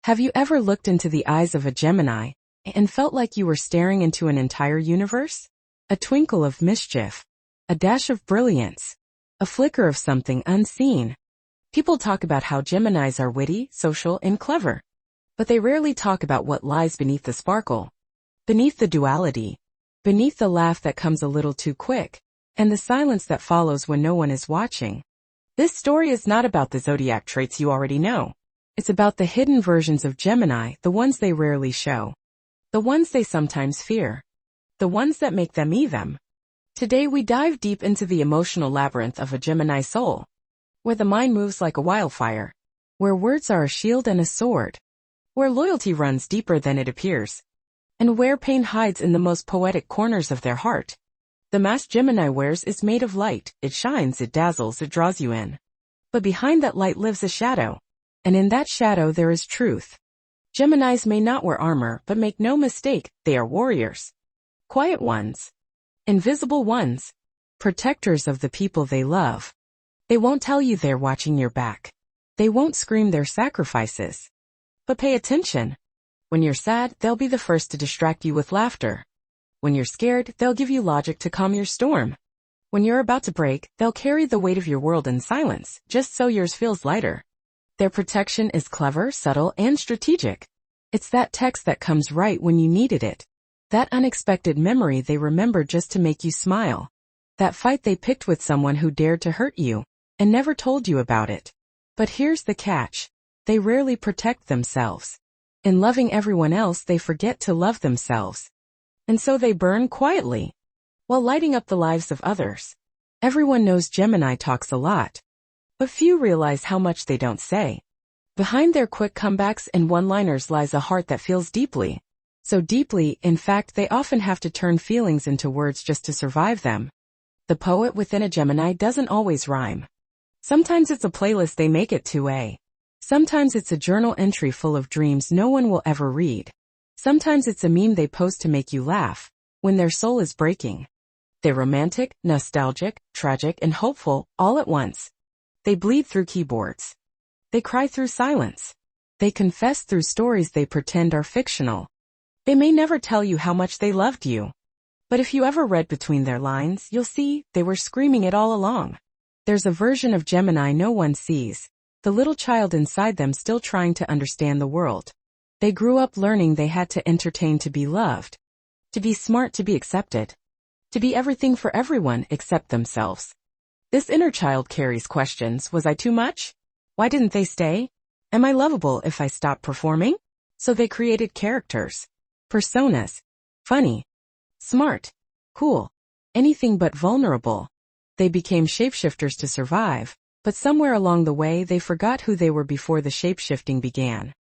Have you ever looked into the eyes of a Gemini and felt like you were staring into an entire universe? A twinkle of mischief, a dash of brilliance, a flicker of something unseen. People talk about how Geminis are witty, social, and clever. But they rarely talk about what lies beneath the sparkle, beneath the duality, beneath the laugh that comes a little too quick, and the silence that follows when no one is watching. This story is not about the Zodiac traits you already know. It's about the hidden versions of Gemini, the ones they rarely show, the ones they sometimes fear, the ones that make them them. Today we dive deep into the emotional labyrinth of a Gemini soul, where the mind moves like a wildfire, where words are a shield and a sword, where loyalty runs deeper than it appears, and where pain hides in the most poetic corners of their heart. The mask Gemini wears is made of light. It shines, it dazzles, it draws you in. But behind that light lives a shadow, and in that shadow there is truth. Geminis may not wear armor, but make no mistake, they are warriors. Quiet ones. Invisible ones. Protectors of the people they love. They won't tell you they're watching your back. They won't scream their sacrifices. But pay attention. When you're sad, they'll be the first to distract you with laughter. When you're scared, they'll give you logic to calm your storm. When you're about to break, they'll carry the weight of your world in silence, just so yours feels lighter. Their protection is clever, subtle, and strategic. It's that text that comes right when you needed it. That unexpected memory they remember just to make you smile. That fight they picked with someone who dared to hurt you and never told you about it. But here's the catch. They rarely protect themselves. In loving everyone else, they forget to love themselves. And so they burn quietly, while lighting up the lives of others. Everyone knows Gemini talks a lot, but few realize how much they don't say. Behind their quick comebacks and one-liners lies a heart that feels deeply. So deeply, in fact, they often have to turn feelings into words just to survive them. The poet within a Gemini doesn't always rhyme. Sometimes it's a playlist they make it to. Sometimes it's a journal entry full of dreams no one will ever read. Sometimes it's a meme they post to make you laugh when their soul is breaking. They're romantic, nostalgic, tragic, and hopeful all at once. They bleed through keyboards. They cry through silence. They confess through stories they pretend are fictional. They may never tell you how much they loved you. But if you ever read between their lines, you'll see they were screaming it all along. There's a version of Gemini no one sees, the little child inside them still trying to understand the world. They grew up learning they had to entertain to be loved, to be smart to be accepted, to be everything for everyone except themselves. This inner child carries questions. Was I too much? Why didn't they stay? Am I lovable if I stop performing? So they created characters, personas, funny, smart, cool, anything but vulnerable. They became shapeshifters to survive, but somewhere along the way they forgot who they were before the shapeshifting began.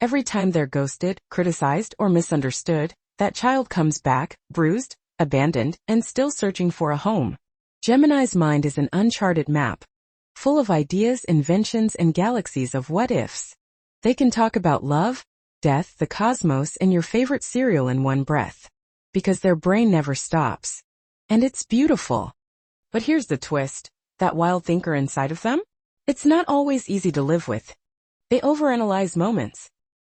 Every time they're ghosted, criticized, or misunderstood, that child comes back, bruised, abandoned, and still searching for a home. Gemini's mind is an uncharted map, full of ideas, inventions, and galaxies of what-ifs. They can talk about love, death, the cosmos, and your favorite cereal in one breath, because their brain never stops. And it's beautiful. But here's the twist, that wild thinker inside of them? It's not always easy to live with. They overanalyze moments,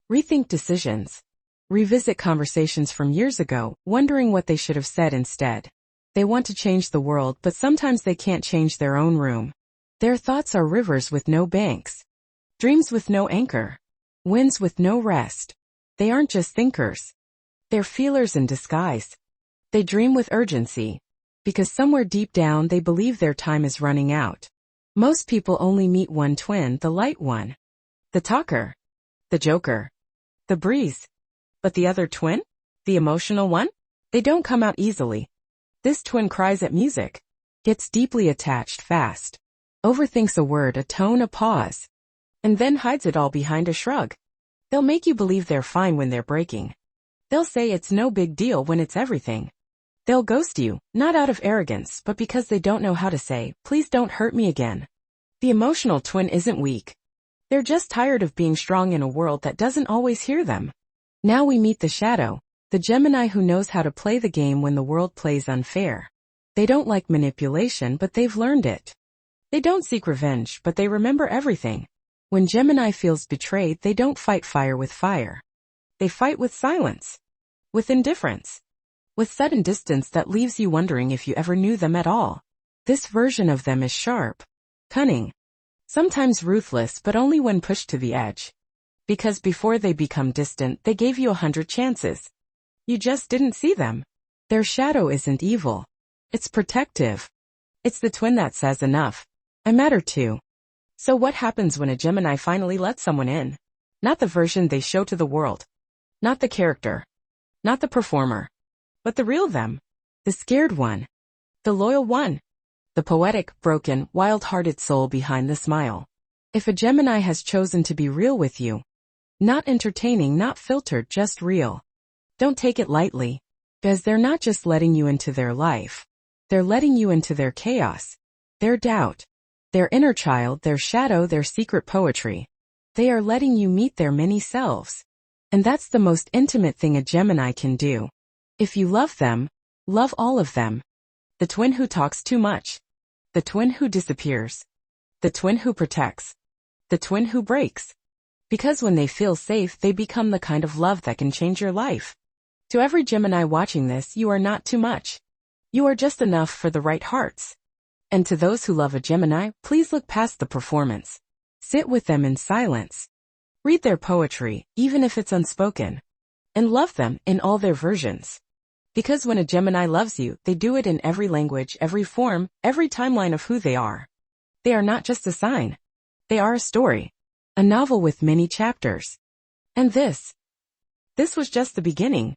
rethink decisions, revisit conversations from years ago, wondering what they should have said instead. They want to change the world, but sometimes they can't change their own room. Their thoughts are rivers with no banks, dreams with no anchor, winds with no rest. They aren't just thinkers. They're feelers in disguise. They dream with urgency, because somewhere deep down they believe their time is running out. Most people only meet one twin, the light one, the talker, the joker, the breeze. But the other twin, the emotional one, they don't come out easily. This twin cries at music, gets deeply attached fast, overthinks a word, a tone, a pause, and then hides it all behind a shrug. They'll make you believe they're fine when they're breaking. They'll say it's no big deal when it's everything. They'll ghost you, not out of arrogance, but because they don't know how to say, please don't hurt me again. The emotional twin isn't weak. They're just tired of being strong in a world that doesn't always hear them. Now we meet the shadow, the Gemini who knows how to play the game when the world plays unfair. They don't like manipulation, but they've learned it. They don't seek revenge, but they remember everything. When Gemini feels betrayed, they don't fight fire with fire. They fight with silence, with indifference, with sudden distance that leaves you wondering if you ever knew them at all. This version of them is sharp, cunning, sometimes ruthless, but only when pushed to the edge. Because before they become distant, they gave you 100 chances. You just didn't see them. Their shadow isn't evil. It's protective. It's the twin that says enough. I matter too. So what happens when a Gemini finally lets someone in? Not the version they show to the world. Not the character. Not the performer. But the real them. The scared one. The loyal one. The poetic, broken, wild-hearted soul behind the smile. If a Gemini has chosen to be real with you, not entertaining, not filtered, just real, don't take it lightly, because they're not just letting you into their life. They're letting you into their chaos, their doubt, their inner child, their shadow, their secret poetry. They are letting you meet their many selves. And that's the most intimate thing a Gemini can do. If you love them, love all of them. The twin who talks too much. The twin who disappears. The twin who protects. The twin who breaks. Because when they feel safe, they become the kind of love that can change your life. To every Gemini watching this, you are not too much. You are just enough for the right hearts. And to those who love a Gemini, please look past the performance. Sit with them in silence. Read their poetry, even if it's unspoken. And love them in all their versions. Because when a Gemini loves you, they do it in every language, every form, every timeline of who they are. They are not just a sign. They are a story. A novel with many chapters. And this was just the beginning.